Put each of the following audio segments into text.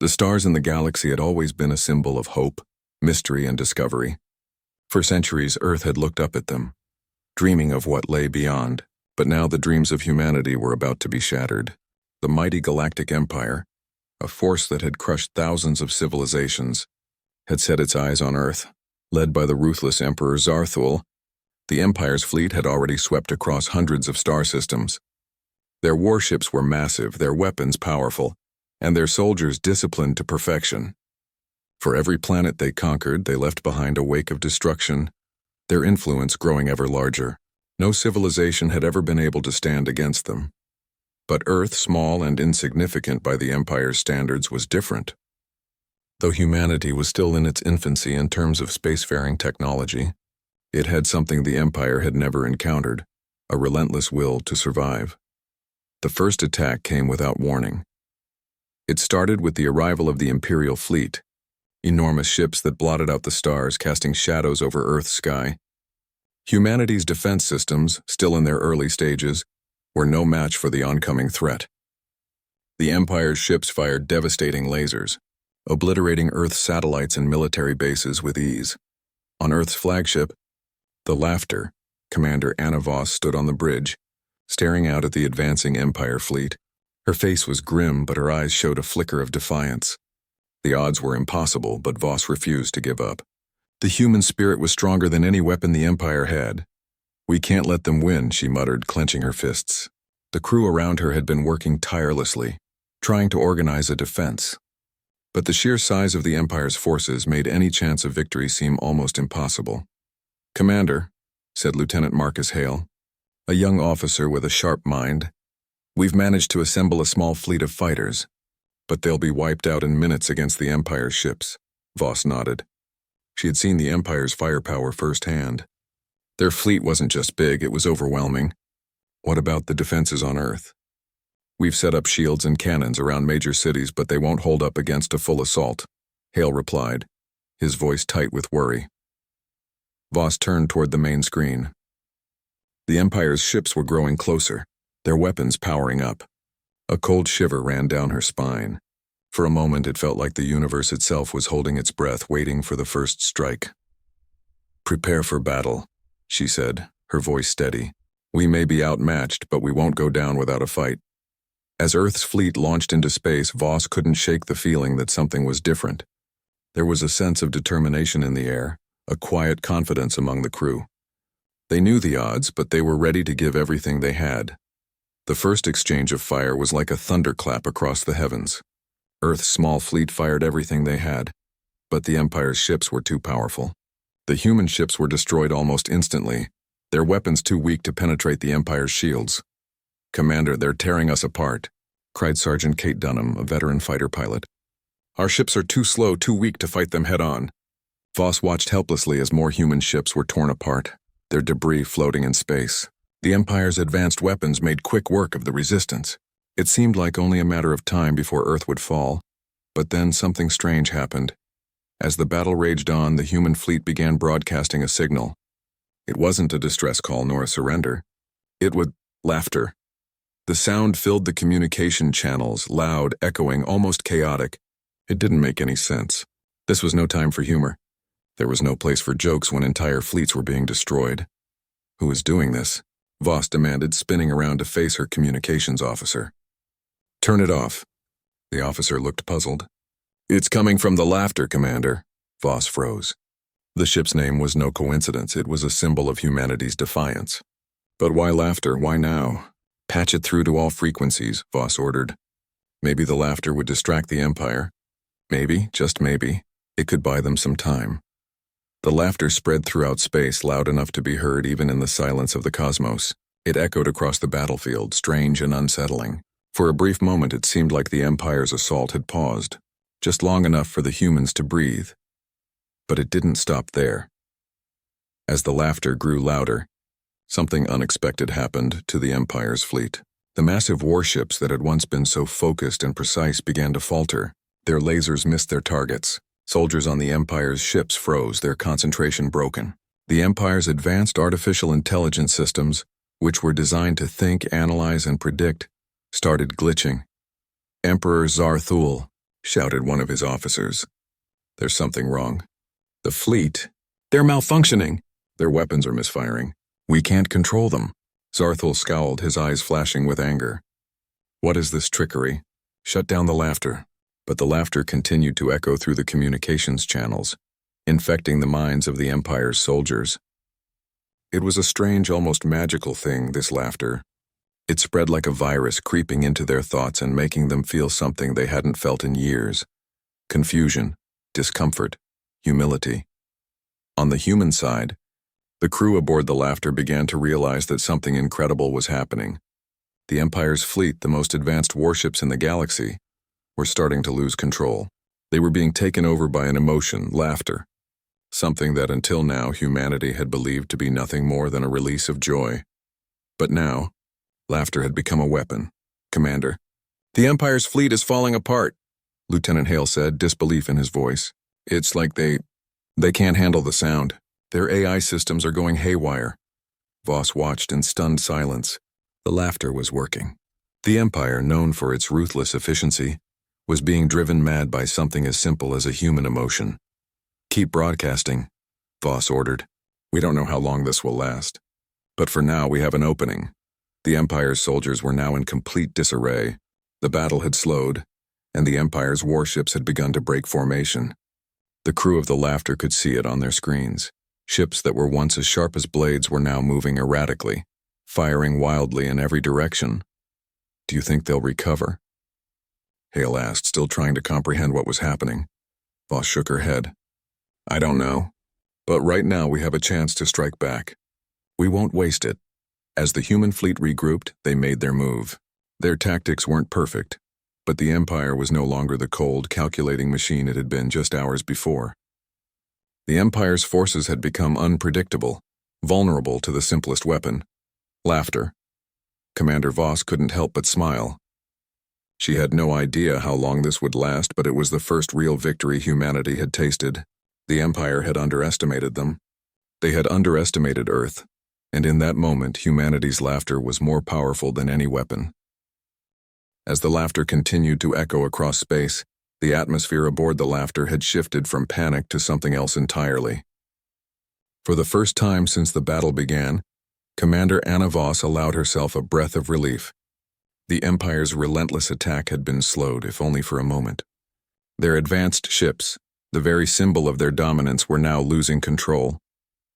The stars in the galaxy had always been a symbol of hope, mystery, and discovery. For centuries, Earth had looked up at them, dreaming of what lay beyond. But now the dreams of humanity were about to be shattered. The mighty Galactic Empire, a force that had crushed thousands of civilizations, had set its eyes on Earth. Led by the ruthless Emperor Zarthul, the Empire's fleet had already swept across hundreds of star systems. Their warships were massive, their weapons powerful, and their soldiers disciplined to perfection. For every planet they conquered, they left behind a wake of destruction, their influence growing ever larger. No civilization had ever been able to stand against them. But Earth, small and insignificant by the Empire's standards, was different. Though humanity was still in its infancy in terms of spacefaring technology, it had something the Empire had never encountered: a relentless will to survive. The first attack came without warning. It started with the arrival of the Imperial fleet, enormous ships that blotted out the stars, casting shadows over Earth's sky. Humanity's defense systems, still in their early stages, were no match for the oncoming threat. The Empire's ships fired devastating lasers, obliterating Earth's satellites and military bases with ease. On Earth's flagship, the Laughter, Commander Anna Voss stood on the bridge, staring out at the advancing Empire fleet. Her face was grim, but her eyes showed a flicker of defiance. The odds were impossible, but Voss refused to give up. The human spirit was stronger than any weapon the Empire had. "We can't let them win," she muttered, clenching her fists. The crew around her had been working tirelessly, trying to organize a defense. But the sheer size of the Empire's forces made any chance of victory seem almost impossible. "Commander," said Lieutenant Marcus Hale, a young officer with a sharp mind, "we've managed to assemble a small fleet of fighters, but they'll be wiped out in minutes against the Empire's ships." Voss nodded. She had seen the Empire's firepower firsthand. Their fleet wasn't just big, it was overwhelming. "What about the defenses on Earth?" "We've set up shields and cannons around major cities, but they won't hold up against a full assault," Hale replied, his voice tight with worry. Voss turned toward the main screen. The Empire's ships were growing closer, their weapons powering up. A cold shiver ran down her spine. For a moment it felt like the universe itself was holding its breath, waiting for the first strike. "Prepare for battle," she said, her voice steady. "We may be outmatched, but we won't go down without a fight." As Earth's fleet launched into space, Voss couldn't shake the feeling that something was different. There was a sense of determination in the air, a quiet confidence among the crew. They knew the odds, but they were ready to give everything they had. The first exchange of fire was like a thunderclap across the heavens. Earth's small fleet fired everything they had, but the Empire's ships were too powerful. The human ships were destroyed almost instantly, their weapons too weak to penetrate the Empire's shields. "Commander, they're tearing us apart," cried Sergeant Kate Dunham, a veteran fighter pilot. "Our ships are too slow, too weak to fight them head-on." Voss watched helplessly as more human ships were torn apart, their debris floating in space. The Empire's advanced weapons made quick work of the resistance. It seemed like only a matter of time before Earth would fall, but then something strange happened. As the battle raged on, the human fleet began broadcasting a signal. It wasn't a distress call nor a surrender. It was laughter. The sound filled the communication channels, loud, echoing, almost chaotic. It didn't make any sense. This was no time for humor. There was no place for jokes when entire fleets were being destroyed. "Who was doing this?" Voss demanded, spinning around to face her communications officer. "Turn it off." The officer looked puzzled. "It's coming from the Laughter, Commander." Voss froze. The ship's name was no coincidence. It was a symbol of humanity's defiance. "But why Laughter? Why now?" "Patch it through to all frequencies," Voss ordered. Maybe the Laughter would distract the Empire. Maybe, just maybe, it could buy them some time. The laughter spread throughout space, loud enough to be heard even in the silence of the cosmos. It echoed across the battlefield, strange and unsettling. For a brief moment it seemed like the Empire's assault had paused, just long enough for the humans to breathe. But it didn't stop there. As the laughter grew louder, something unexpected happened to the Empire's fleet. The massive warships that had once been so focused and precise began to falter. Their lasers missed their targets. Soldiers on the Empire's ships froze, their concentration broken. The Empire's advanced artificial intelligence systems, which were designed to think, analyze, and predict, started glitching. Emperor Zarthul, shouted one of his officers. There's something wrong. The fleet, they're malfunctioning. Their weapons are misfiring. We can't control them. Zarthul scowled, his eyes flashing with anger. What is this trickery? Shut down the laughter. But the laughter continued to echo through the communications channels, infecting the minds of the Empire's soldiers. It was a strange, almost magical thing, this laughter. It spread like a virus, creeping into their thoughts and making them feel something they hadn't felt in years. Confusion, discomfort, humility. On the human side, the crew aboard the laughter began to realize that something incredible was happening. The Empire's fleet, the most advanced warships in the galaxy, were starting to lose control. They were being taken over by an emotion, laughter. Something that until now humanity had believed to be nothing more than a release of joy. But now, laughter had become a weapon. Commander, the Empire's fleet is falling apart, Lieutenant Hale said, disbelief in his voice. It's like they can't handle the sound. Their AI systems are going haywire. Voss watched in stunned silence. The laughter was working. The Empire, known for its ruthless efficiency, was being driven mad by something as simple as a human emotion. Keep broadcasting, Voss ordered. We don't know how long this will last. But for now, we have an opening. The Empire's soldiers were now in complete disarray. The battle had slowed, and the Empire's warships had begun to break formation. The crew of the laughter could see it on their screens. Ships that were once as sharp as blades were now moving erratically, firing wildly in every direction. Do you think they'll recover? Hale asked, still trying to comprehend what was happening. Voss shook her head. I don't know. But right now we have a chance to strike back. We won't waste it. As the human fleet regrouped, they made their move. Their tactics weren't perfect, but the Empire was no longer the cold, calculating machine it had been just hours before. The Empire's forces had become unpredictable, vulnerable to the simplest weapon, laughter. Commander Voss couldn't help but smile. She had no idea how long this would last, but it was the first real victory humanity had tasted. The Empire had underestimated them. They had underestimated Earth, and in that moment, humanity's laughter was more powerful than any weapon. As the laughter continued to echo across space, the atmosphere aboard the laughter had shifted from panic to something else entirely. For the first time since the battle began, Commander Anna Voss allowed herself a breath of relief. The Empire's relentless attack had been slowed, if only for a moment. Their advanced ships, the very symbol of their dominance, were now losing control.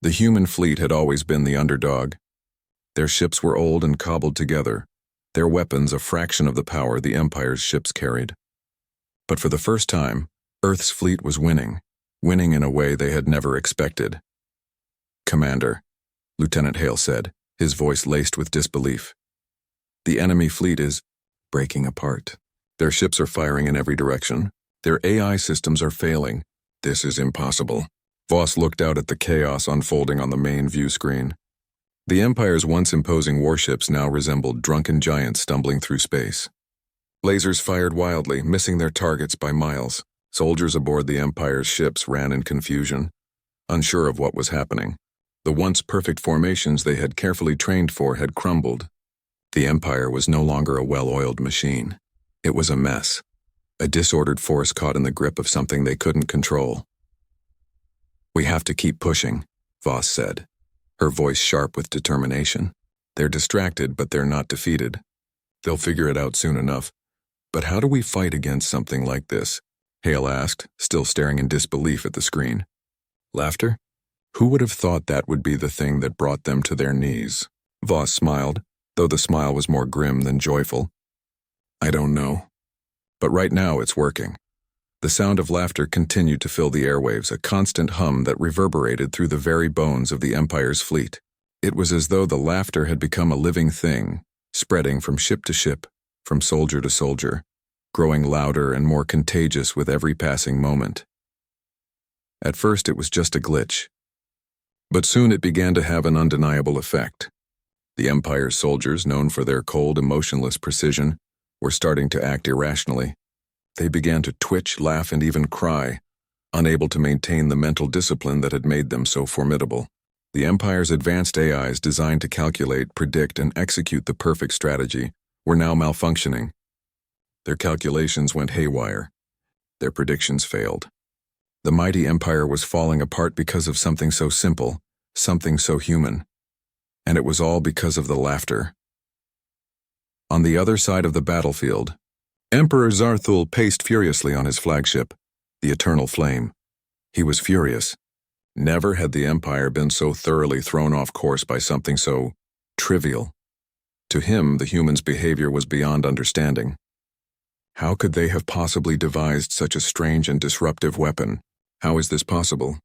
The human fleet had always been the underdog. Their ships were old and cobbled together, their weapons a fraction of the power the Empire's ships carried. But for the first time, Earth's fleet was winning in a way they had never expected. Commander, Lieutenant Hale said, his voice laced with disbelief. The enemy fleet is breaking apart. Their ships are firing in every direction. Their AI systems are failing. This is impossible. Voss looked out at the chaos unfolding on the main view screen. The Empire's once imposing warships now resembled drunken giants stumbling through space. Lasers fired wildly, missing their targets by miles. Soldiers aboard the Empire's ships ran in confusion, unsure of what was happening. The once perfect formations they had carefully trained for had crumbled. The Empire was no longer a well-oiled machine. It was a mess, a disordered force caught in the grip of something they couldn't control. We have to keep pushing, Voss said, her voice sharp with determination. They're distracted, but they're not defeated. They'll figure it out soon enough. But how do we fight against something like this? Hale asked, still staring in disbelief at the screen. Laughter? Who would have thought that would be the thing that brought them to their knees? Voss smiled, though the smile was more grim than joyful. I don't know. But right now it's working. The sound of laughter continued to fill the airwaves, a constant hum that reverberated through the very bones of the Empire's fleet. It was as though the laughter had become a living thing, spreading from ship to ship, from soldier to soldier, growing louder and more contagious with every passing moment. At first it was just a glitch, but soon it began to have an undeniable effect. The Empire's soldiers, known for their cold, emotionless precision, were starting to act irrationally. They began to twitch, laugh, and even cry, unable to maintain the mental discipline that had made them so formidable. The Empire's advanced AIs, designed to calculate, predict, and execute the perfect strategy, were now malfunctioning. Their calculations went haywire, Their predictions failed. The mighty empire was falling apart because of something so simple, something so human. And it was all because of the laughter. On the other side of the battlefield, Emperor Zarthul paced furiously on his flagship, the Eternal Flame. He was furious. Never had the Empire been so thoroughly thrown off course by something so trivial. To him, the humans' behavior was beyond understanding. How could they have possibly devised such a strange and disruptive weapon? How is this possible?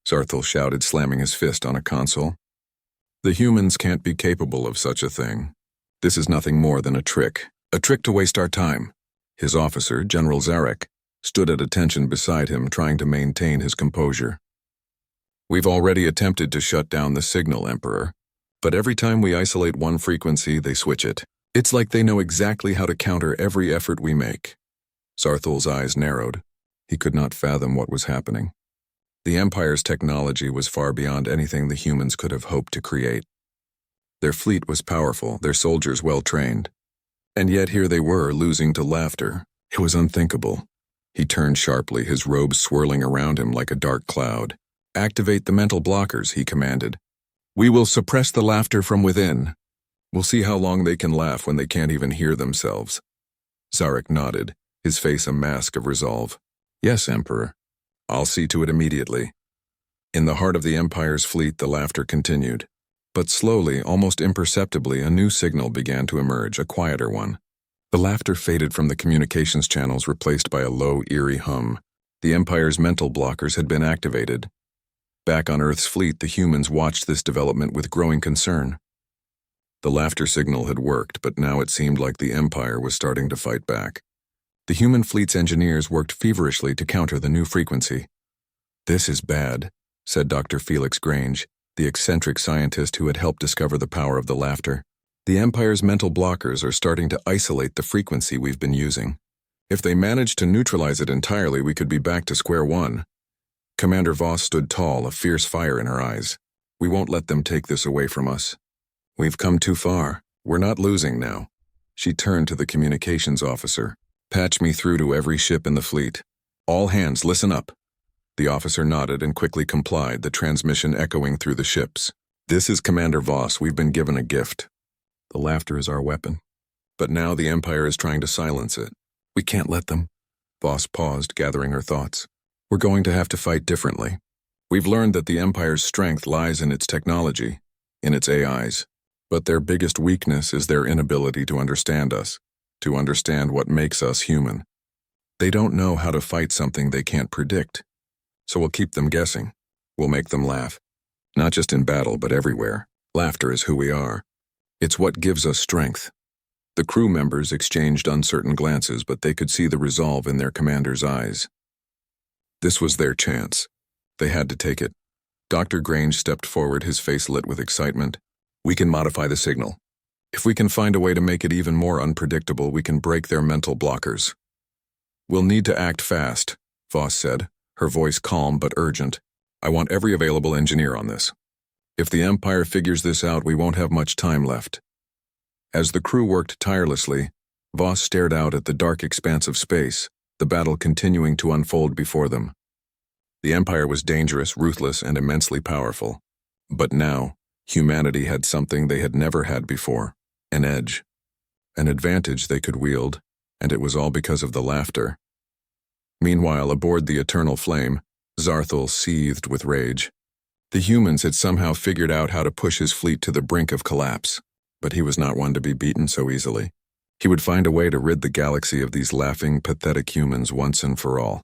Zarthul shouted, slamming his fist on a console. The humans can't be capable of such a thing. This is nothing more than a trick to waste our time. His officer, General Zarek, stood at attention beside him, trying to maintain his composure. We've already attempted to shut down the signal, Emperor, but every time we isolate one frequency, they switch it. It's like they know exactly how to counter every effort we make. Zarthul's eyes narrowed. He could not fathom what was happening. The Empire's technology was far beyond anything the humans could have hoped to create. Their fleet was powerful, their soldiers well-trained. And yet here they were, losing to laughter. It was unthinkable. He turned sharply, his robes swirling around him like a dark cloud. Activate the mental blockers, he commanded. We will suppress the laughter from within. We'll see how long they can laugh when they can't even hear themselves. Zarek nodded, his face a mask of resolve. Yes, Emperor. I'll see to it immediately. In the heart of the Empire's fleet, the laughter continued. But slowly, almost imperceptibly, a new signal began to emerge, a quieter one. The laughter faded from the communications channels, replaced by a low, eerie hum. The Empire's mental blockers had been activated. Back on Earth's fleet, the humans watched this development with growing concern. The laughter signal had worked, but now it seemed like the Empire was starting to fight back. The human fleet's engineers worked feverishly to counter the new frequency. This is bad, said Dr. Felix Grange, the eccentric scientist who had helped discover the power of the laughter. The Empire's mental blockers are starting to isolate the frequency we've been using. If they manage to neutralize it entirely, we could be back to square one. Commander Voss stood tall, a fierce fire in her eyes. We won't let them take this away from us. We've come too far. We're not losing now. She turned to the communications officer. Patch me through to every ship in the fleet. All hands, listen up. The officer nodded and quickly complied, the transmission echoing through the ships. This is Commander Voss. We've been given a gift. The laughter is our weapon. But now the Empire is trying to silence it. We can't let them. Voss paused, gathering her thoughts. We're going to have to fight differently. We've learned that the Empire's strength lies in its technology, in its AIs. But their biggest weakness is their inability to understand us, to understand what makes us human. They don't know how to fight something they can't predict. So we'll keep them guessing. We'll make them laugh. Not just in battle, but everywhere. Laughter is who we are. It's what gives us strength. The crew members exchanged uncertain glances, but they could see the resolve in their commander's eyes. This was their chance. They had to take it. Dr. Grange stepped forward, his face lit with excitement. We can modify the signal. If we can find a way to make it even more unpredictable, we can break their mental blockers. We'll need to act fast, Voss said, her voice calm but urgent. I want every available engineer on this. If the Empire figures this out, we won't have much time left. As the crew worked tirelessly, Voss stared out at the dark expanse of space, the battle continuing to unfold before them. The Empire was dangerous, ruthless, and immensely powerful. But now, humanity had something they had never had before, an edge, an advantage they could wield, and it was all because of the laughter. Meanwhile, aboard the Eternal Flame, Zarthul seethed with rage. The humans had somehow figured out how to push his fleet to the brink of collapse, but he was not one to be beaten so easily. He would find a way to rid the galaxy of these laughing, pathetic humans once and for all.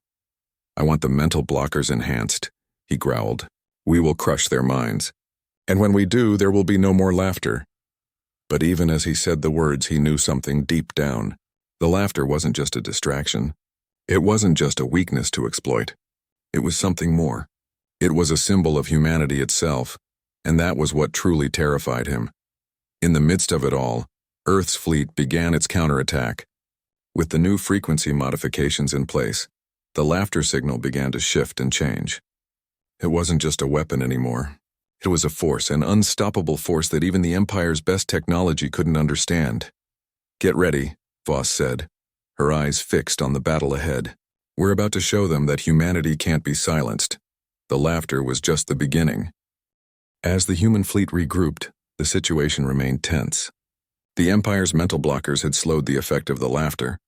I want the mental blockers enhanced, he growled. We will crush their minds. And when we do, there will be no more laughter. But even as he said the words, he knew something deep down. The laughter wasn't just a distraction. It wasn't just a weakness to exploit. It was something more. It was a symbol of humanity itself, and that was what truly terrified him. In the midst of it all, Earth's fleet began its counterattack. With the new frequency modifications in place, the laughter signal began to shift and change. It wasn't just a weapon anymore. It was a force, an unstoppable force that even the Empire's best technology couldn't understand. Get ready, Voss said, her eyes fixed on the battle ahead. We're about to show them that humanity can't be silenced. The laughter was just the beginning. As the human fleet regrouped, the situation remained tense. The Empire's mental blockers had slowed the effect of the laughter,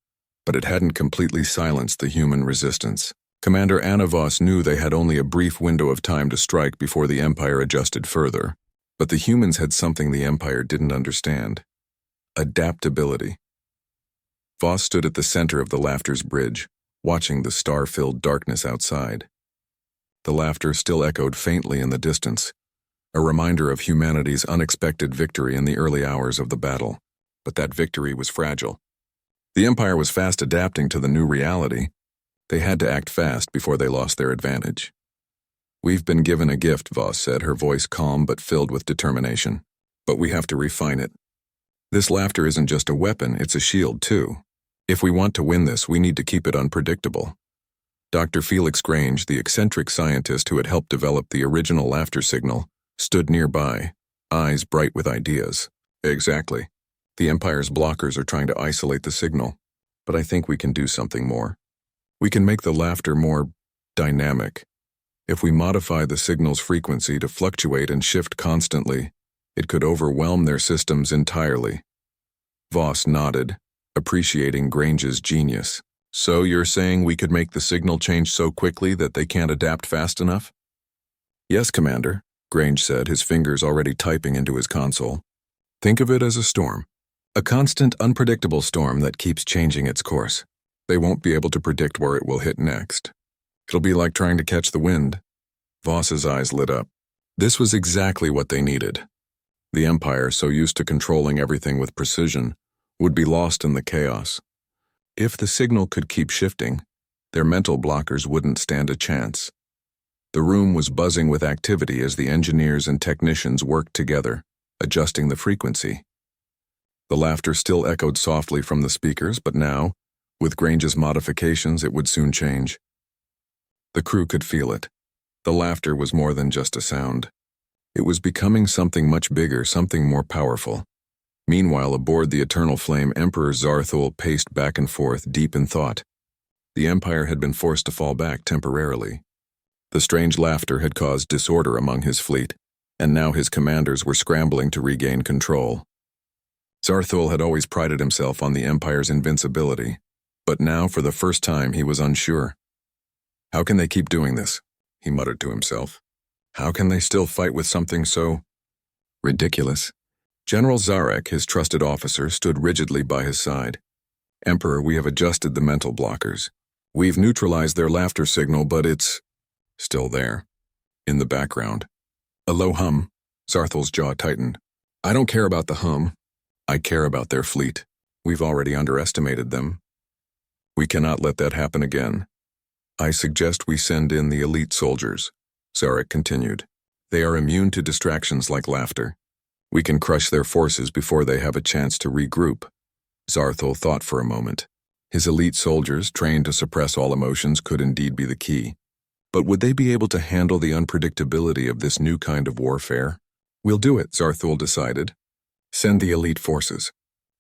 but it hadn't completely silenced the human resistance. Commander Anna Voss knew they had only a brief window of time to strike before the Empire adjusted further, but the humans had something the Empire didn't understand: adaptability. Voss stood at the center of the laughter's bridge, watching the star-filled darkness outside. The laughter still echoed faintly in the distance, a reminder of humanity's unexpected victory in the early hours of the battle. But that victory was fragile. The Empire was fast adapting to the new reality. They had to act fast before they lost their advantage. "We've been given a gift," Voss said, her voice calm but filled with determination. "But we have to refine it. This laughter isn't just a weapon, it's a shield too. If we want to win this, we need to keep it unpredictable." Dr. Felix Grange, the eccentric scientist who had helped develop the original laughter signal, stood nearby, eyes bright with ideas. "Exactly. The Empire's blockers are trying to isolate the signal, but I think we can do something more. We can make the laughter more dynamic. If we modify the signal's frequency to fluctuate and shift constantly, it could overwhelm their systems entirely." Voss nodded, appreciating Grange's genius. "So you're saying we could make the signal change so quickly that they can't adapt fast enough?" "Yes, Commander," Grange said, his fingers already typing into his console. "Think of it as a storm. A constant, unpredictable storm that keeps changing its course. They won't be able to predict where it will hit next. It'll be like trying to catch the wind." Voss's eyes lit up. This was exactly what they needed. The Empire, so used to controlling everything with precision, would be lost in the chaos. If the signal could keep shifting, their mental blockers wouldn't stand a chance. The room was buzzing with activity as the engineers and technicians worked together, adjusting the frequency. The laughter still echoed softly from the speakers, but now, with Grange's modifications, it would soon change. The crew could feel it. The laughter was more than just a sound. It was becoming something much bigger, something more powerful. Meanwhile, aboard the Eternal Flame, Emperor Zarthul paced back and forth, deep in thought. The Empire had been forced to fall back temporarily. The strange laughter had caused disorder among his fleet, and now his commanders were scrambling to regain control. Zarthul had always prided himself on the Empire's invincibility, but now, for the first time, he was unsure. "How can they keep doing this?" he muttered to himself. "How can they still fight with something so ridiculous?" General Zarek, his trusted officer, stood rigidly by his side. "Emperor, we have adjusted the mental blockers. We've neutralized their laughter signal, but it's still there, in the background." A low hum. Zarthul's jaw tightened. "I don't care about the hum. I care about their fleet. We've already underestimated them. We cannot let that happen again. I suggest we send in the elite soldiers," Zarek continued. "They are immune to distractions like laughter. We can crush their forces before they have a chance to regroup." Zarthul thought for a moment. His elite soldiers, trained to suppress all emotions, could indeed be the key. But would they be able to handle the unpredictability of this new kind of warfare? "We'll do it," Zarthul decided. "Send the elite forces.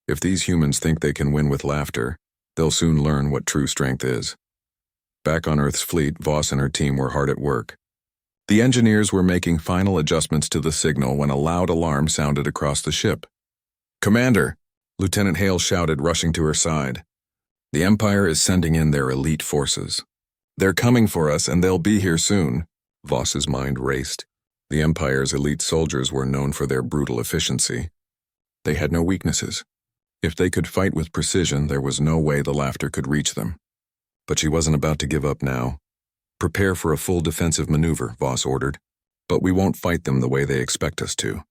If these humans think they can win with laughter, they'll soon learn what true strength is." Back on Earth's fleet, Voss and her team were hard at work. The engineers were making final adjustments to the signal when a loud alarm sounded across the ship. "Commander!" Lieutenant Hale shouted, rushing to her side. "The Empire is sending in their elite forces. They're coming for us, and they'll be here soon." Voss's mind raced. The Empire's elite soldiers were known for their brutal efficiency. They had no weaknesses. If they could fight with precision, there was no way the laughter could reach them. But she wasn't about to give up now. "Prepare for a full defensive maneuver," Voss ordered. "But we won't fight them the way they expect us to.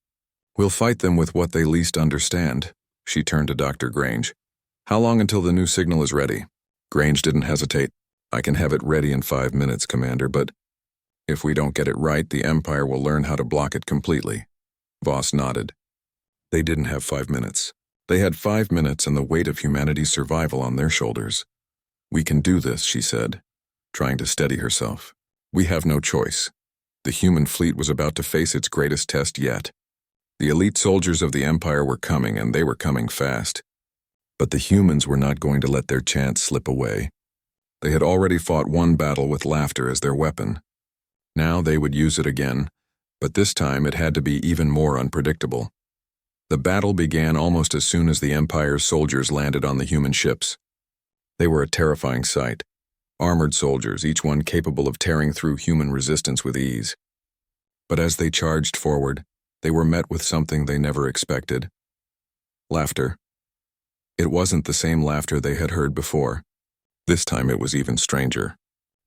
We'll fight them with what they least understand." She turned to Dr. Grange. "How long until the new signal is ready?" Grange didn't hesitate. "I can have it ready in 5 minutes, Commander, but if we don't get it right, the Empire will learn how to block it completely." Voss nodded. They didn't have 5 minutes. They had 5 minutes and the weight of humanity's survival on their shoulders. "We can do this," she said, trying to steady herself. "We have no choice." The human fleet was about to face its greatest test yet. The elite soldiers of the Empire were coming, and they were coming fast. But the humans were not going to let their chance slip away. They had already fought one battle with laughter as their weapon. Now they would use it again, but this time it had to be even more unpredictable. The battle began almost as soon as the Empire's soldiers landed on the human ships. They were a terrifying sight. Armored soldiers, each one capable of tearing through human resistance with ease. But as they charged forward, they were met with something they never expected. Laughter. It wasn't the same laughter they had heard before. This time it was even stranger.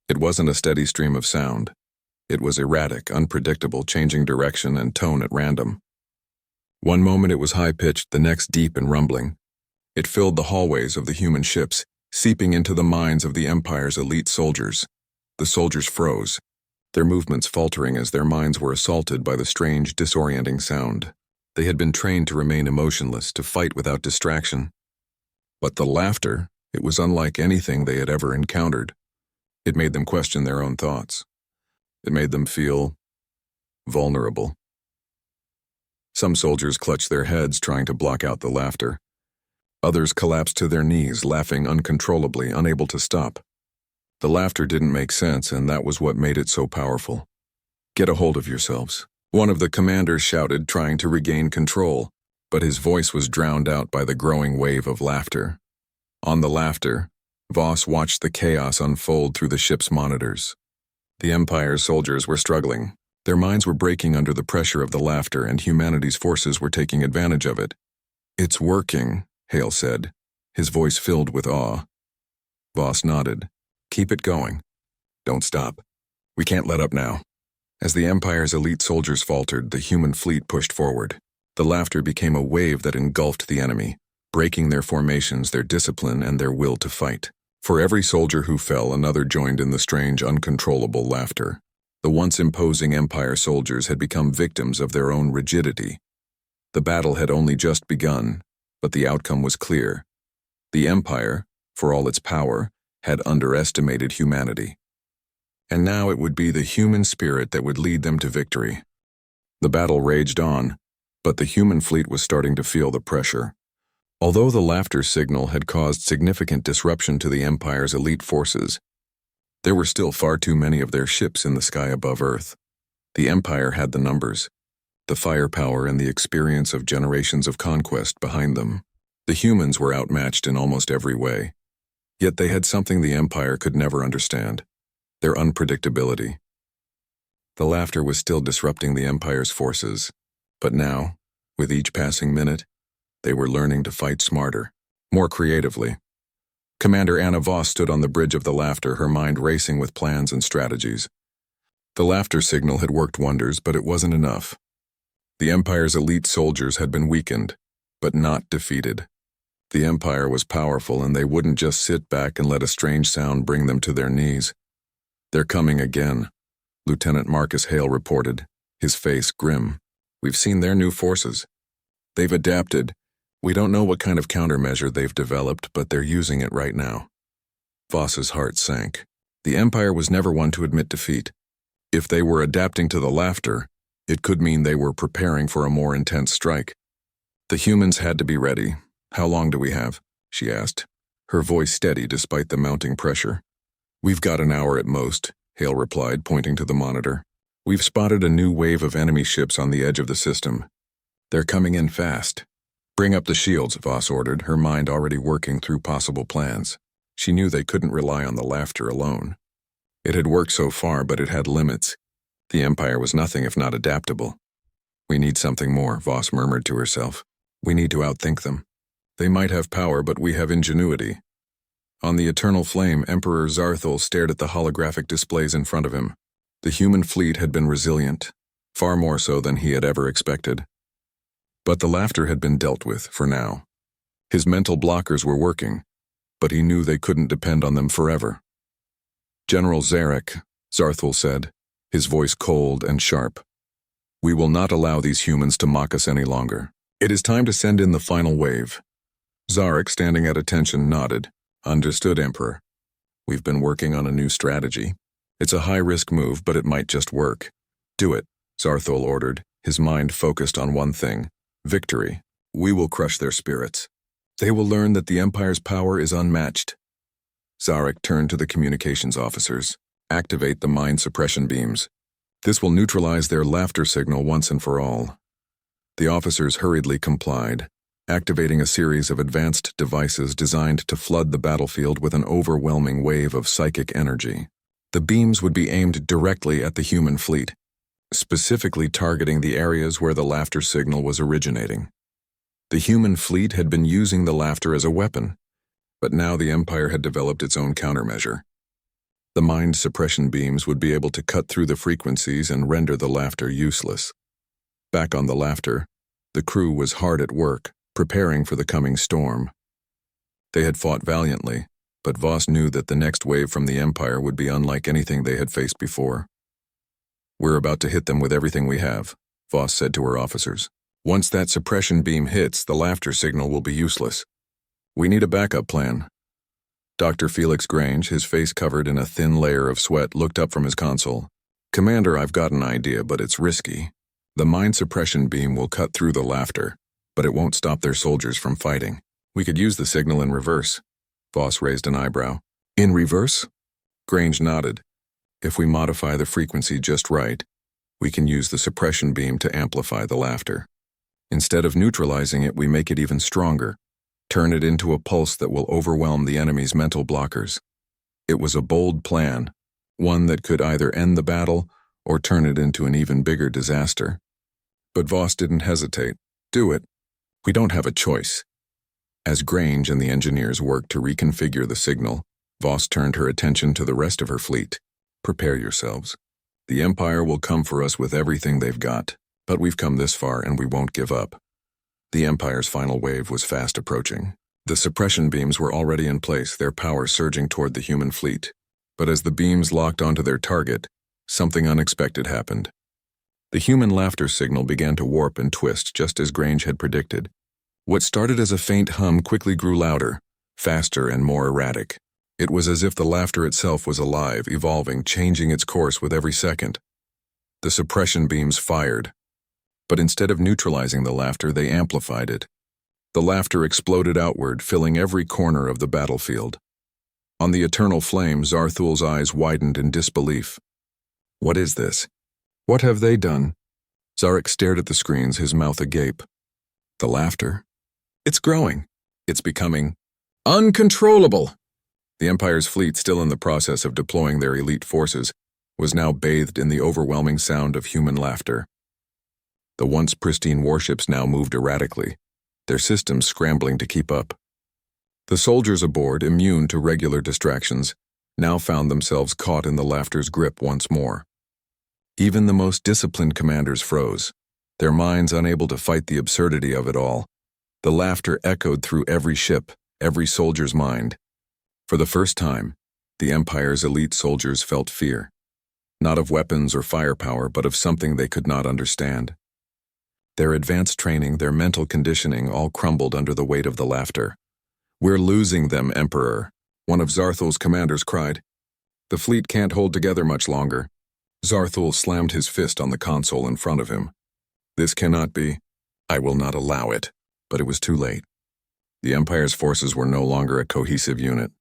It wasn't a steady stream of sound. It was erratic, unpredictable, changing direction and tone at random. One moment it was high-pitched, the next deep and rumbling. It filled the hallways of the human ships, seeping into the minds of the Empire's elite soldiers. The soldiers froze, their movements faltering as their minds were assaulted by the strange, disorienting sound. They had been trained to remain emotionless, to fight without distraction. But the laughter, it was unlike anything they had ever encountered. It made them question their own thoughts. It made them feel vulnerable. Some soldiers clutched their heads, trying to block out the laughter. Others collapsed to their knees, laughing uncontrollably, unable to stop. The laughter didn't make sense, and that was what made it so powerful. "Get a hold of yourselves," one of the commanders shouted, trying to regain control, but his voice was drowned out by the growing wave of laughter. On the laughter, Voss watched the chaos unfold through the ship's monitors. The Empire's soldiers were struggling. Their minds were breaking under the pressure of the laughter, and humanity's forces were taking advantage of it. "It's working," Hale said, his voice filled with awe. Voss nodded. "Keep it going. Don't stop. We can't let up now." As the Empire's elite soldiers faltered, the human fleet pushed forward. The laughter became a wave that engulfed the enemy, breaking their formations, their discipline, and their will to fight. For every soldier who fell, another joined in the strange, uncontrollable laughter. The once imposing Empire soldiers had become victims of their own rigidity. The battle had only just begun, but the outcome was clear. The Empire, for all its power, had underestimated humanity. And now it would be the human spirit that would lead them to victory. The battle raged on, but the human fleet was starting to feel the pressure. Although the laughter signal had caused significant disruption to the Empire's elite forces, there were still far too many of their ships in the sky above Earth. The Empire had the numbers, the firepower, and the experience of generations of conquest behind them. The humans were outmatched in almost every way. Yet they had something the Empire could never understand: their unpredictability. The laughter was still disrupting the Empire's forces, but now, with each passing minute, they were learning to fight smarter, more creatively. Commander Anna Voss stood on the bridge of the laughter, her mind racing with plans and strategies. The laughter signal had worked wonders, but it wasn't enough. The Empire's elite soldiers had been weakened, but not defeated. The Empire was powerful, and they wouldn't just sit back and let a strange sound bring them to their knees. "They're coming again," Lieutenant Marcus Hale reported, his face grim. "We've seen their new forces. They've adapted. We don't know what kind of countermeasure they've developed, but they're using it right now." Voss's heart sank. The Empire was never one to admit defeat. If they were adapting to the laughter, it could mean they were preparing for a more intense strike. The humans had to be ready. "How long do we have?" she asked, her voice steady despite the mounting pressure. "We've got an hour at most," Hale replied, pointing to the monitor. "We've spotted a new wave of enemy ships on the edge of the system. They're coming in fast." "Bring up the shields," Voss ordered, her mind already working through possible plans. She knew they couldn't rely on the laughter alone. It had worked so far, but it had limits. The Empire was nothing if not adaptable. "We need something more," Voss murmured to herself. "We need to outthink them. They might have power, but we have ingenuity." On the eternal flame, Emperor Zarthul stared at the holographic displays in front of him. The human fleet had been resilient, far more so than he had ever expected. But the laughter had been dealt with, for now. His mental blockers were working, but he knew they couldn't depend on them forever. "General Zarek," Zarthul said, his voice cold and sharp, "we will not allow these humans to mock us any longer. It is time to send in the final wave." Zarek, standing at attention, nodded. "Understood, Emperor. We've been working on a new strategy. It's a high-risk move, but it might just work." "Do it," Zarthul ordered, his mind focused on one thing: victory. "We will crush their spirits. They will learn that the Empire's power is unmatched." Zarek turned to the communications officers. Activate the mind suppression beams. This will neutralize their laughter signal once and for all. The officers hurriedly complied, activating a series of advanced devices designed to flood the battlefield with an overwhelming wave of psychic energy. The beams would be aimed directly at the human fleet, specifically targeting the areas where the laughter signal was originating. The human fleet had been using the laughter as a weapon, but now the Empire had developed its own countermeasure. The mind suppression beams would be able to cut through the frequencies and render the laughter useless. Back on the laughter, the crew was hard at work, preparing for the coming storm. They had fought valiantly, but Voss knew that the next wave from the Empire would be unlike anything they had faced before. "We're about to hit them with everything we have," Voss said to her officers. "Once that suppression beam hits, the laughter signal will be useless. We need a backup plan." Dr. Felix Grange, his face covered in a thin layer of sweat, looked up from his console. "Commander, I've got an idea, but it's risky. The mind suppression beam will cut through the laughter, but it won't stop their soldiers from fighting. We could use the signal in reverse." Voss raised an eyebrow. "In reverse?" Grange nodded. "If we modify the frequency just right, we can use the suppression beam to amplify the laughter. Instead of neutralizing it, we make it even stronger. Turn it into a pulse that will overwhelm the enemy's mental blockers." It was a bold plan, one that could either end the battle or turn it into an even bigger disaster. But Voss didn't hesitate. "Do it. We don't have a choice." As Grange and the engineers worked to reconfigure the signal, Voss turned her attention to the rest of her fleet. "Prepare yourselves. The Empire will come for us with everything they've got, but we've come this far and we won't give up." The Empire's final wave was fast approaching. The suppression beams were already in place, their power surging toward the human fleet. But as the beams locked onto their target, something unexpected happened. The human laughter signal began to warp and twist just as Grange had predicted. What started as a faint hum quickly grew louder, faster and more erratic. It was as if the laughter itself was alive, evolving, changing its course with every second. The suppression beams fired, but instead of neutralizing the laughter, they amplified it. The laughter exploded outward, filling every corner of the battlefield. On the eternal flame, Zarthul's eyes widened in disbelief. "What is this? What have they done?" Zarek stared at the screens, his mouth agape. "The laughter. It's growing. It's becoming uncontrollable." The Empire's fleet, still in the process of deploying their elite forces, was now bathed in the overwhelming sound of human laughter. The once pristine warships now moved erratically, their systems scrambling to keep up. The soldiers aboard, immune to regular distractions, now found themselves caught in the laughter's grip once more. Even the most disciplined commanders froze, their minds unable to fight the absurdity of it all. The laughter echoed through every ship, every soldier's mind. For the first time, the Empire's elite soldiers felt fear, not of weapons or firepower, but of something they could not understand. Their advanced training, their mental conditioning, all crumbled under the weight of the laughter. "We're losing them, Emperor," one of Zarthul's commanders cried. "The fleet can't hold together much longer." Zarthul slammed his fist on the console in front of him. "This cannot be. I will not allow it." But it was too late. The Empire's forces were no longer a cohesive unit.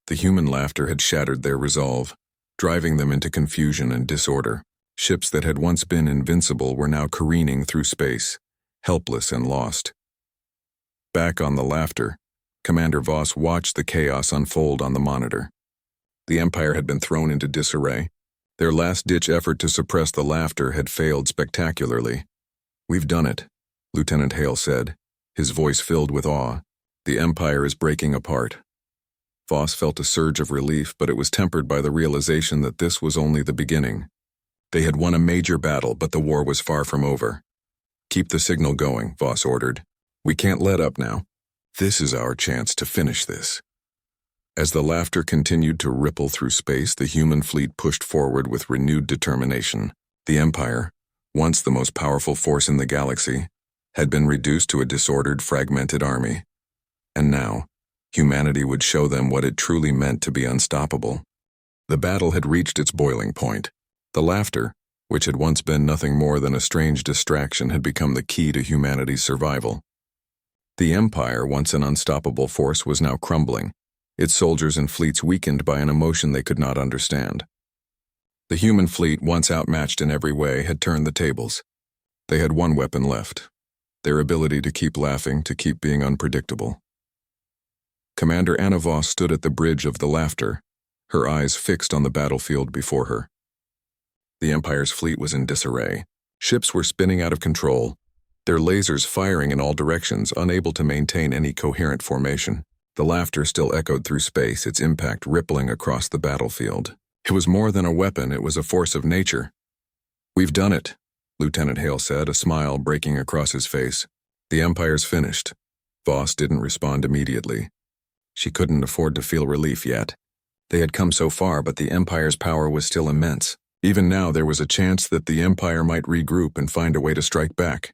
The human laughter had shattered their resolve, driving them into confusion and disorder. Ships that had once been invincible were now careening through space, helpless and lost. Back on the laughter, Commander Voss watched the chaos unfold on the monitor. The Empire had been thrown into disarray. Their last-ditch effort to suppress the laughter had failed spectacularly. "We've done it," Lieutenant Hale said, his voice filled with awe. "The Empire is breaking apart." Voss felt a surge of relief, but it was tempered by the realization that this was only the beginning. They had won a major battle, but the war was far from over. "Keep the signal going," Voss ordered. "We can't let up now. This is our chance to finish this." As the laughter continued to ripple through space, the human fleet pushed forward with renewed determination. The Empire, once the most powerful force in the galaxy, had been reduced to a disordered, fragmented army. And now, humanity would show them what it truly meant to be unstoppable. The battle had reached its boiling point. The laughter, which had once been nothing more than a strange distraction, had become the key to humanity's survival. The Empire, once an unstoppable force, was now crumbling, its soldiers and fleets weakened by an emotion they could not understand. The human fleet, once outmatched in every way, had turned the tables. They had one weapon left: their ability to keep laughing, to keep being unpredictable. Commander Anna Voss stood at the bridge of the laughter, her eyes fixed on the battlefield before her. The Empire's fleet was in disarray. Ships were spinning out of control, their lasers firing in all directions, unable to maintain any coherent formation. The laughter still echoed through space, its impact rippling across the battlefield. It was more than a weapon, it was a force of nature. "We've done it," Lieutenant Hale said, a smile breaking across his face. "The Empire's finished." Voss didn't respond immediately. She couldn't afford to feel relief yet. They had come so far, but the Empire's power was still immense. Even now, there was a chance that the Empire might regroup and find a way to strike back.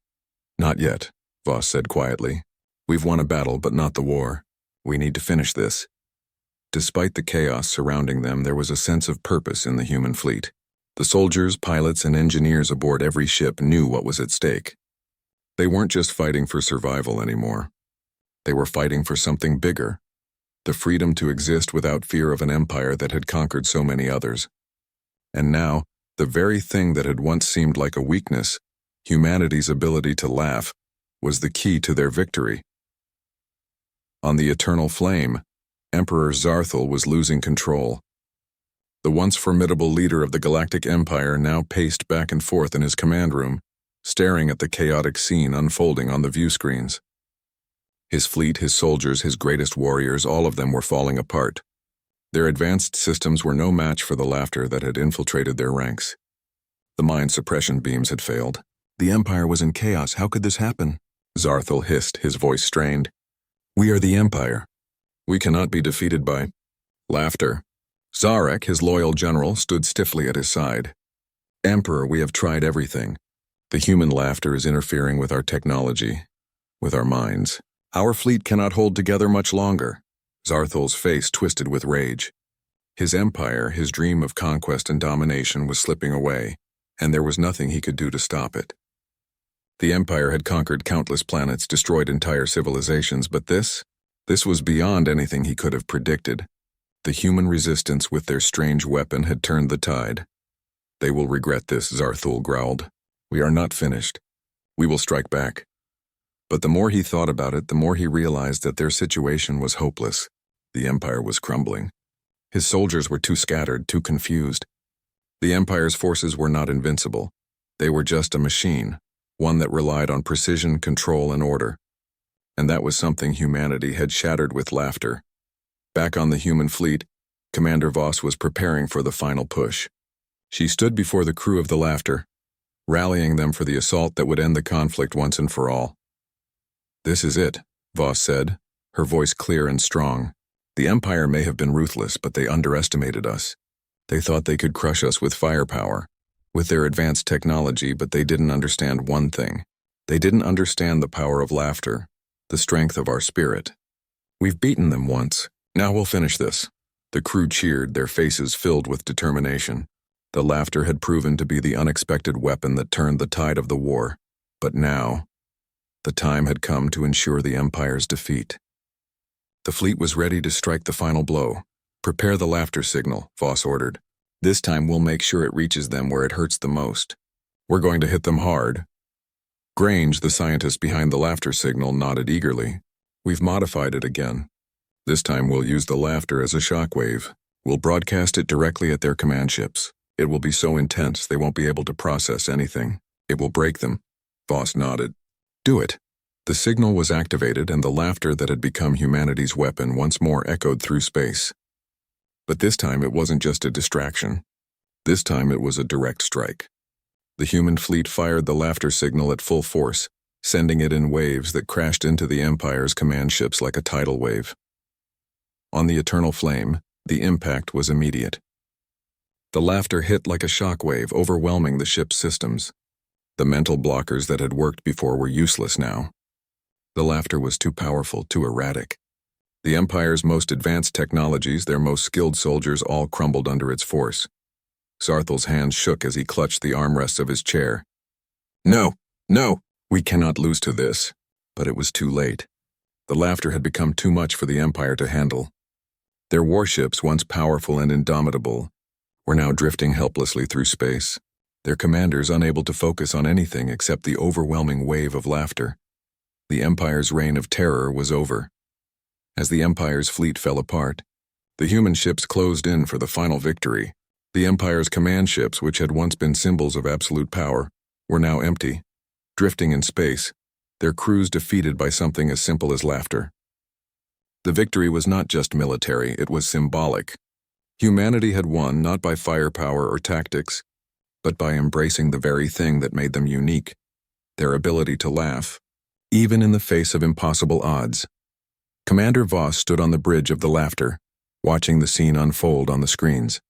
"Not yet," Voss said quietly. "We've won a battle, but not the war. We need to finish this." Despite the chaos surrounding them, there was a sense of purpose in the human fleet. The soldiers, pilots, and engineers aboard every ship knew what was at stake. They weren't just fighting for survival anymore. They were fighting for something bigger: the freedom to exist without fear of an empire that had conquered so many others. And now, the very thing that had once seemed like a weakness, humanity's ability to laugh, was the key to their victory. On the Eternal Flame, Emperor Zarthal was losing control. The once formidable leader of the Galactic Empire now paced back and forth in his command room, staring at the chaotic scene unfolding on the view screens. His fleet, his soldiers, his greatest warriors, all of them were falling apart. Their advanced systems were no match for the laughter that had infiltrated their ranks. The mind suppression beams had failed. The Empire was in chaos. How could this happen? Zarthal hissed, his voice strained. "We are the Empire. We cannot be defeated by laughter." Zarek, his loyal general, stood stiffly at his side. "Emperor, we have tried everything. The human laughter is interfering with our technology, with our minds. Our fleet cannot hold together much longer." Zarthal's face twisted with rage. His empire, his dream of conquest and domination, was slipping away, and there was nothing he could do to stop it. The Empire had conquered countless planets, destroyed entire civilizations, but this was beyond anything he could have predicted. The human resistance with their strange weapon had turned the tide. "They will regret this," Zarthal growled. "We are not finished. We will strike back." But the more he thought about it, the more he realized that their situation was hopeless. The Empire was crumbling. His soldiers were too scattered, too confused. The Empire's forces were not invincible. They were just a machine, one that relied on precision, control, and order. And that was something humanity had shattered with laughter. Back on the human fleet, Commander Voss was preparing for the final push. She stood before the crew of the laughter, rallying them for the assault that would end the conflict once and for all. "This is it," Voss said, her voice clear and strong. "The Empire may have been ruthless, but they underestimated us. They thought they could crush us with firepower, with their advanced technology, but they didn't understand one thing. They didn't understand the power of laughter, the strength of our spirit. We've beaten them once. Now we'll finish this." The crew cheered, their faces filled with determination. The laughter had proven to be the unexpected weapon that turned the tide of the war. But now, the time had come to ensure the Empire's defeat. The fleet was ready to strike the final blow. "Prepare the laughter signal," Voss ordered. "This time we'll make sure it reaches them where it hurts the most. We're going to hit them hard." Grange, the scientist behind the laughter signal, nodded eagerly. "We've modified it again. This time we'll use the laughter as a shockwave. We'll broadcast it directly at their command ships. It will be so intense they won't be able to process anything. It will break them." Voss nodded. "Do it." The signal was activated, and the laughter that had become humanity's weapon once more echoed through space. But this time it wasn't just a distraction. This time it was a direct strike. The human fleet fired the laughter signal at full force, sending it in waves that crashed into the Empire's command ships like a tidal wave. On the Eternal Flame, the impact was immediate. The laughter hit like a shockwave, overwhelming the ship's systems. The mental blockers that had worked before were useless now. The laughter was too powerful, too erratic. The Empire's most advanced technologies, their most skilled soldiers, all crumbled under its force. Zarthal's hands shook as he clutched the armrests of his chair. "No, no, we cannot lose to this." But it was too late. The laughter had become too much for the Empire to handle. Their warships, once powerful and indomitable, were now drifting helplessly through space, their commanders unable to focus on anything except the overwhelming wave of laughter. The Empire's reign of terror was over. As the Empire's fleet fell apart, the human ships closed in for the final victory. The Empire's command ships, which had once been symbols of absolute power, were now empty, drifting in space, their crews defeated by something as simple as laughter. The victory was not just military, it was symbolic. Humanity had won not by firepower or tactics, but by embracing the very thing that made them unique, their ability to laugh, even in the face of impossible odds. Commander Voss stood on the bridge of the laughter, watching the scene unfold on the screens.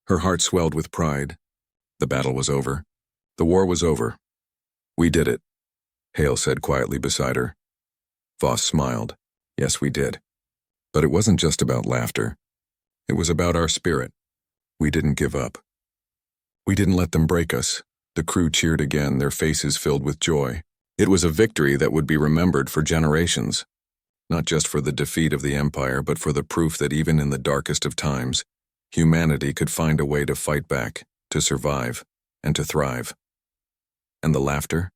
Her heart swelled with pride. The battle was over. The war was over. "We did it," Hale said quietly beside her. Voss smiled. "Yes, we did. But it wasn't just about laughter. It was about our spirit. We didn't give up. We didn't let them break us." The crew cheered again, their faces filled with joy. It was a victory that would be remembered for generations, not just for the defeat of the Empire, but for the proof that even in the darkest of times, humanity could find a way to fight back, to survive, and to thrive. And the laughter?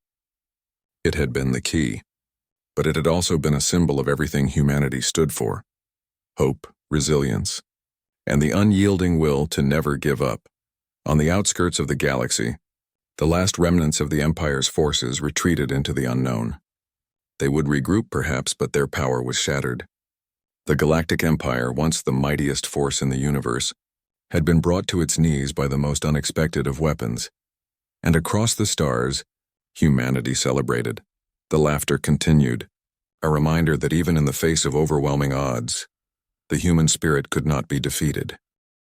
It had been the key, but it had also been a symbol of everything humanity stood for: hope, resilience, and the unyielding will to never give up. On the outskirts of the galaxy, the last remnants of the Empire's forces retreated into the unknown. They would regroup perhaps, but their power was shattered. The Galactic Empire, once the mightiest force in the universe, had been brought to its knees by the most unexpected of weapons. And across the stars, humanity celebrated. The laughter continued, a reminder that even in the face of overwhelming odds, the human spirit could not be defeated.